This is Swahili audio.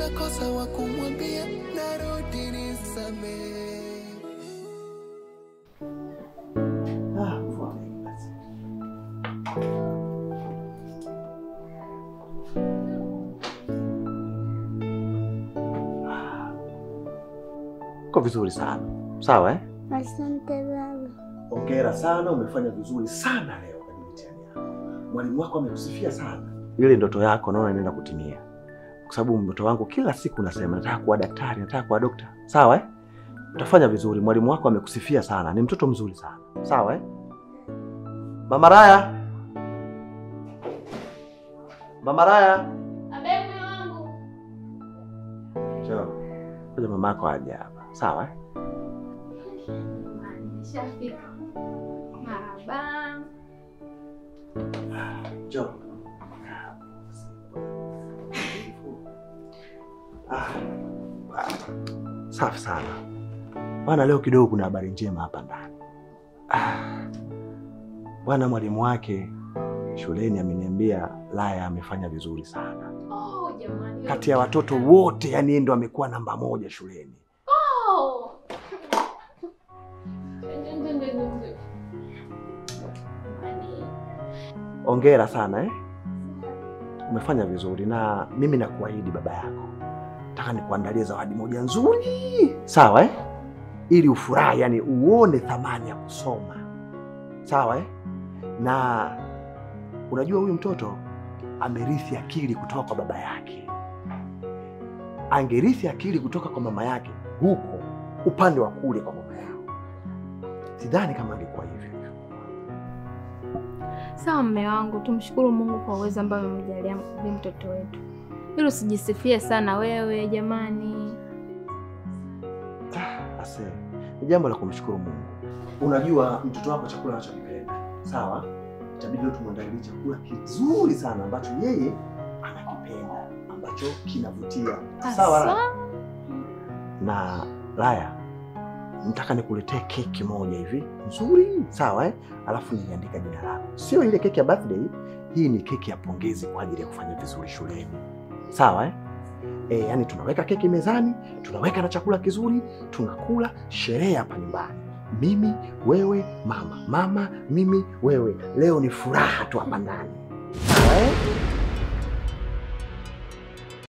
nimekosa wa kumwambia narudi nisamehe. Kwa vizuri sana. Sawa Asante baba. Hongera sana, umefanya vizuri sana leo kwenye mitihani yako. Mwalimu wako amekusifia sana. Ile ndoto yako naona inaenda kutimia. Kwa sababu mtoto wangu kila siku unasema nataka kuwa daktari, nataka kuwa dokta. Sawa Utafanya vizuri. Mwalimu wako amekusifia sana. Ni mtoto mzuri sana. Sawa Mama Raya. Mama Raya. Abebe wangu. Njoo. Ngoja mamako aje hapa. Sawa Nishafika. Marhaba. Njoo. Safi sana. Bwana, leo kidogo kuna habari njema hapa ndani. Bwana, mwalimu wake shuleni ameniambia Laya amefanya vizuri sana. Oh, jamani. Kati ya watoto wote, yani ndo amekuwa namba 1 shuleni. Oh. Hongera sana Umefanya vizuri na mimi nakuahidi baba yako. Nataka nikuandalie zawadi moja nzuri. Sawa Ili ufurahi, yani uone thamani ya kusoma. Sawa Na unajua huyu mtoto amerithi akili kutoka kwa baba yake. Angerithi akili kutoka kwa mama yake huko upande wa kule kwa mama yao. Sidhani kama angekuwa hivyo. Sawa mume wangu, tumshukuru Mungu kwa uwezo ambao amemjalia mtoto wetu. Ili usijisifie sana wewe jamani. Ase, ni jambo la kumshukuru Mungu. Unajua mtoto wako chakula anachokipenda. Sawa? Itabidi tumwandalie chakula kizuri sana ambacho yeye anakipenda, ambacho kinavutia. Sawa? Na Laya, nataka nikuletee keki moja hivi nzuri, sawa Alafu niandika jina lako. Sio ile keki ya birthday, hii ni keki ya pongezi kwa ajili ya kufanya vizuri shuleni. Sawa yani tunaweka keki mezani, tunaweka na chakula kizuri, tunakula, sherehe hapa nyumbani. Mimi, wewe, mama, mimi, wewe. Leo ni furaha tu hapa ndani.